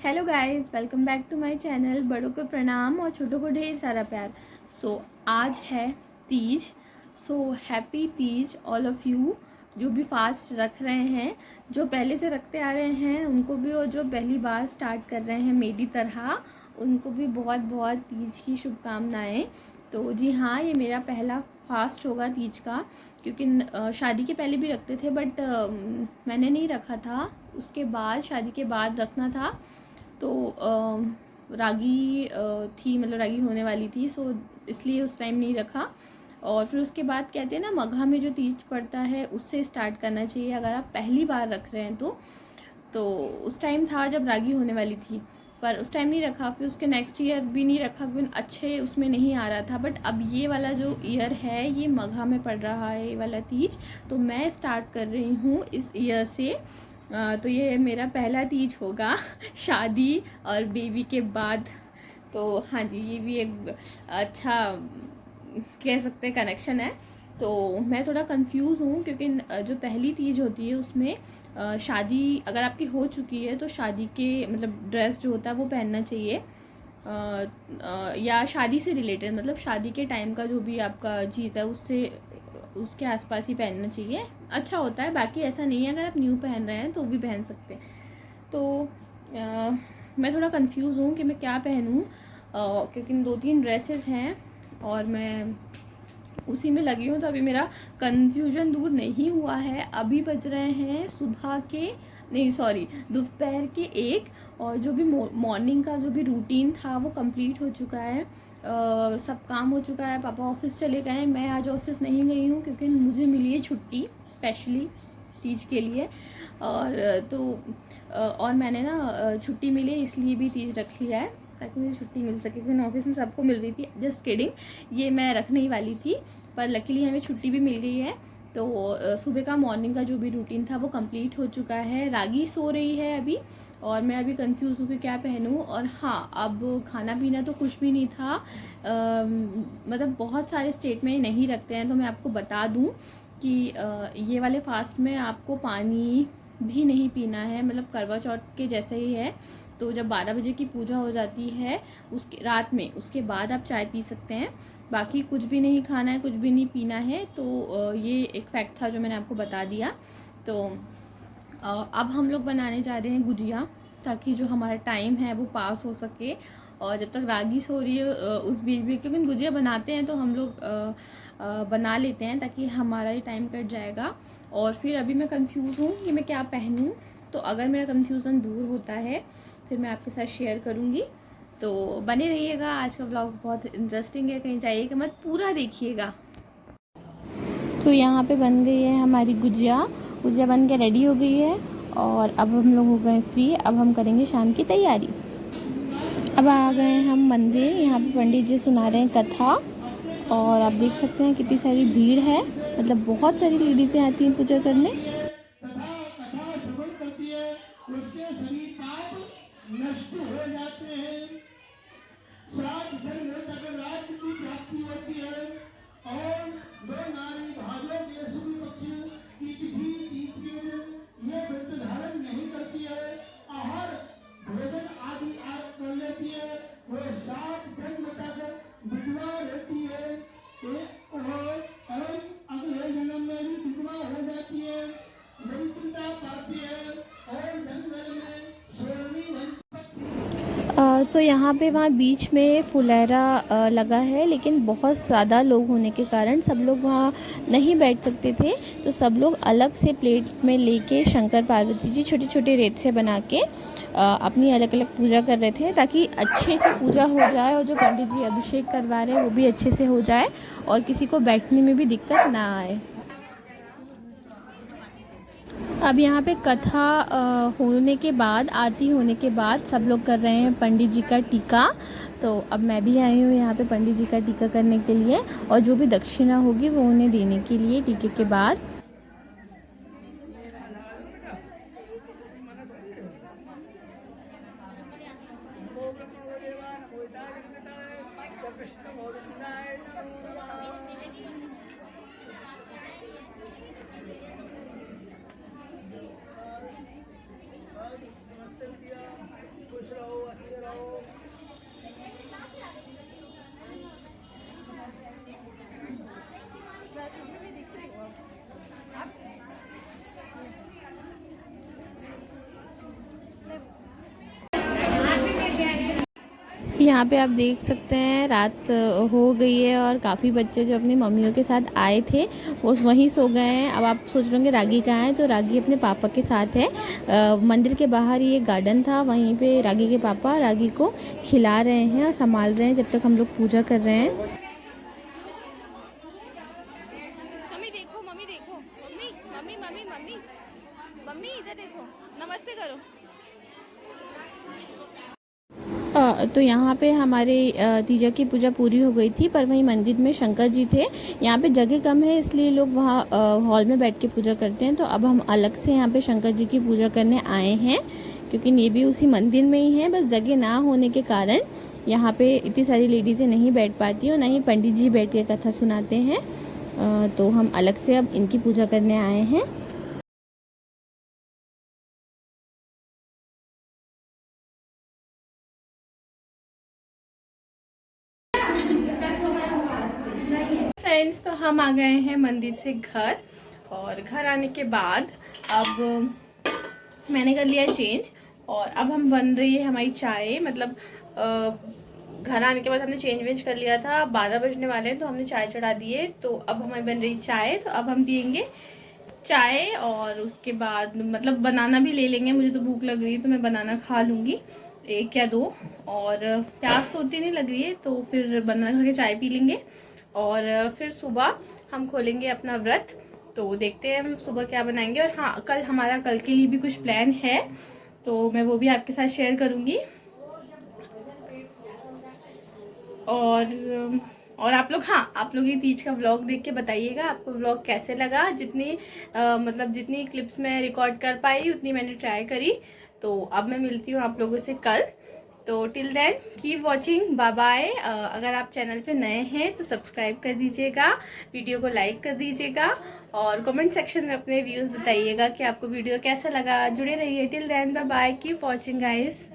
Hello guys, welcome back to my channel. बड़ों को प्रणाम और छोटों को ढेर सारा प्यार। आज है Teej. Happy Teej all of you जो भी फास्ट रख रहे हैं, जो पहले से रखते आ रहे हैं उनको भी, और जो पहली बार स्टार्ट कर रहे हैं मेरी तरह उनको भी बहुत बहुत तीज की शुभकामनाएं। तो जी हाँ, ये मेरा पहला फास्ट होगा तीज का, क्योंकि शादी के पहले भी रखते थे बट मैंने नहीं रखा था। उसके बाद शादी के बाद रखना था तो रागी थी, मतलब रागी होने वाली थी, इसलिए उस टाइम नहीं रखा। और फिर उसके बाद कहते हैं ना, मघा में जो तीज पड़ता है उससे स्टार्ट करना चाहिए अगर आप पहली बार रख रहे हैं तो उस टाइम था जब रागी होने वाली थी, पर उस टाइम नहीं रखा। फिर उसके नेक्स्ट ईयर भी नहीं रखा क्योंकि अच्छे उसमें नहीं आ रहा था। बट अब ये वाला जो ईयर है ये मघा में पड़ रहा है, ये वाला तीज, तो मैं स्टार्ट कर रही हूँ इस ईयर से। तो ये मेरा पहला तीज होगा शादी और बेबी के बाद। तो हाँ जी, ये भी एक अच्छा कह सकते हैं कनेक्शन है। तो मैं थोड़ा कंफ्यूज हूँ क्योंकि जो पहली तीज होती है उसमें शादी अगर आपकी हो चुकी है तो शादी के मतलब ड्रेस जो होता है वो पहनना चाहिए, या शादी से रिलेटेड, मतलब शादी के टाइम का जो भी आपका चीज़ है उससे उसके आसपास ही पहनना चाहिए, अच्छा होता है। बाकी ऐसा नहीं है, अगर आप न्यू पहन रहे हैं तो भी पहन सकते हैं। तो मैं थोड़ा कंफ्यूज हूँ कि मैं क्या पहनूँ, क्योंकि 2-3 ड्रेसेस हैं और मैं उसी में लगी हूँ। तो अभी मेरा कन्फ्यूजन दूर नहीं हुआ है। अभी बज रहे हैं सुबह के, नहीं सॉरी, दोपहर के 1, और जो भी मॉर्निंग का जो भी रूटीन था वो कंप्लीट हो चुका है। सब काम हो चुका है। पापा ऑफिस चले गए हैं, मैं आज ऑफिस नहीं गई हूँ क्योंकि मुझे मिली है छुट्टी स्पेशली तीज के लिए। और और मैंने ना छुट्टी मिली इसलिए भी तीज रख लिया है ताकि मुझे छुट्टी मिल सके, क्योंकि ऑफिस में सबको मिल रही थी। जस्ट किडिंग, ये मैं रखने ही वाली थी पर लकीली हमें छुट्टी भी मिल गई है। तो सुबह का मॉर्निंग का जो भी रूटीन था वो कंप्लीट हो चुका है। रागी सो रही है अभी और मैं अभी कंफ्यूज हूँ कि क्या पहनूँ। और हाँ, अब खाना पीना तो कुछ भी नहीं था, मतलब बहुत सारे स्टेट में नहीं रखते हैं। तो मैं आपको बता दूँ कि ये वाले फास्ट में आपको पानी भी नहीं पीना है, मतलब करवा चौथ के जैसे ही है। तो जब 12 बजे की पूजा हो जाती है उसके रात में, उसके बाद आप चाय पी सकते हैं। बाकी कुछ भी नहीं खाना है, कुछ भी नहीं पीना है। तो ये एक फैक्ट था जो मैंने आपको बता दिया। तो अब हम लोग बनाने जा रहे हैं गुजिया, ताकि जो हमारा टाइम है वो पास हो सके। और जब तक रागी सो रही है उस बीच भी, क्योंकि गुजिया बनाते हैं तो हम लोग बना लेते हैं ताकि हमारा ही टाइम कट जाएगा। और फिर अभी मैं कंफ्यूज हूँ कि मैं क्या पहनूँ। तो अगर मेरा कंफ्यूजन दूर होता है फिर मैं आपके साथ शेयर करूँगी। तो बने रहिएगा, आज का ब्लॉग बहुत इंटरेस्टिंग है, कहीं जाइएगा मत, पूरा देखिएगा। तो यहाँ पे बन गई है हमारी गुजिया। गुजिया बन के रेडी हो गई है और अब हम लोग हो गए फ्री। अब हम करेंगे शाम की तैयारी। अब आ गए हैं हम मंदिर, यहाँ पे पंडित जी सुना रहे हैं कथा। और आप देख सकते हैं कितनी सारी भीड़ है, मतलब बहुत सारी लेडीज़ें आती हैं पूजा करने। उसके सभी पाप नष्ट हो जाते हैं। सात जन्म तक राज्य की प्राप्ति होती है और दो नारी भाइयों के शुभ पक्ष की तिथि ये व्रत धारण नहीं करती है, आहार भोजन आदि कर लेती है, वो 7 जन्म तक विधवा रहती है और अगले जन्म में भी विधवा हो जाती है, दरिद्रता पाती है और जंगल में सोनी बन। तो यहाँ पे वहाँ बीच में फुलेरा लगा है, लेकिन बहुत ज़्यादा लोग होने के कारण सब लोग वहाँ नहीं बैठ सकते थे। तो सब लोग अलग से प्लेट में लेके शंकर पार्वती जी छोटे छोटे रेत से बना के अपनी अलग अलग पूजा कर रहे थे, ताकि अच्छे से पूजा हो जाए और जो पंडित जी अभिषेक करवा रहे हैं वो भी अच्छे से हो जाए और किसी को बैठने में भी दिक्कत ना आए। अब यहाँ पे कथा होने के बाद, आरती होने के बाद सब लोग कर रहे हैं पंडित जी का टीका। तो अब मैं भी आई हूँ यहाँ पे पंडित जी का टीका करने के लिए, और जो भी दक्षिणा होगी वो उन्हें देने के लिए टीके के बाद। खुश यहाँ पे आप देख सकते हैं रात हो गई है और काफ़ी बच्चे जो अपनी मम्मियों के साथ आए थे वो वहीं सो गए हैं। अब आप सोच रहे होंगे रागी कहाँ है, तो रागी अपने पापा के साथ है। मंदिर के बाहर ये गार्डन था, वहीं पे रागी के पापा रागी को खिला रहे हैं और संभाल रहे हैं जब तक हम लोग पूजा कर रहे हैं। मम्मी देखो, मम्मी देखो, mummy mummy mummy mummy mummy इधर देखो, नमस्ते करो। तो यहाँ पे हमारे तीजा की पूजा पूरी हो गई थी, पर वहीं मंदिर में शंकर जी थे। यहाँ पे जगह कम है इसलिए लोग वहाँ हॉल में बैठ के पूजा करते हैं। तो अब हम अलग से यहाँ पे शंकर जी की पूजा करने आए हैं, क्योंकि ये भी उसी मंदिर में ही है। बस जगह ना होने के कारण यहाँ पे इतनी सारी लेडीज़ें नहीं बैठ पाती और ना ही पंडित जी बैठ के कथा सुनाते हैं। तो हम अलग से अब इनकी पूजा करने आए हैं। फ्रेंड्स, तो हम आ गए हैं मंदिर से घर, और घर आने के बाद अब मैंने कर लिया चेंज और अब हम बन रही है हमारी चाय। मतलब घर आने के बाद हमने चेंज वेंज कर लिया था, 12 बजने वाले हैं तो हमने चाय चढ़ा दी है। तो अब हमारी बन रही चाय, तो अब हम पियेंगे चाय और उसके बाद मतलब बनाना भी ले लेंगे। मुझे तो भूख लग रही है तो मैं बनाना खा लूँगी, 1 या 2, और प्यास तो उतनी नहीं लग रही है, तो फिर बनाना खा के चाय पी लेंगे। और फिर सुबह हम खोलेंगे अपना व्रत। तो देखते हैं हम सुबह क्या बनाएंगे। और हाँ, कल के लिए भी कुछ प्लान है, तो मैं वो भी आपके साथ शेयर करूँगी। और आप लोग, हाँ, आप लोग ये तीज का व्लॉग देख के बताइएगा आपको व्लॉग कैसे लगा। मतलब जितनी क्लिप्स मैं रिकॉर्ड कर पाई उतनी मैंने ट्राई करी। तो अब मैं मिलती हूँ आप लोगों से कल। तो till then keep watching, bye bye. अगर आप चैनल पे नए हैं तो सब्सक्राइब कर दीजिएगा, वीडियो को लाइक कर दीजिएगा और कमेंट सेक्शन में अपने व्यूज़ बताइएगा कि आपको वीडियो कैसा लगा। जुड़े रहिए। Till then bye bye, keep watching guys.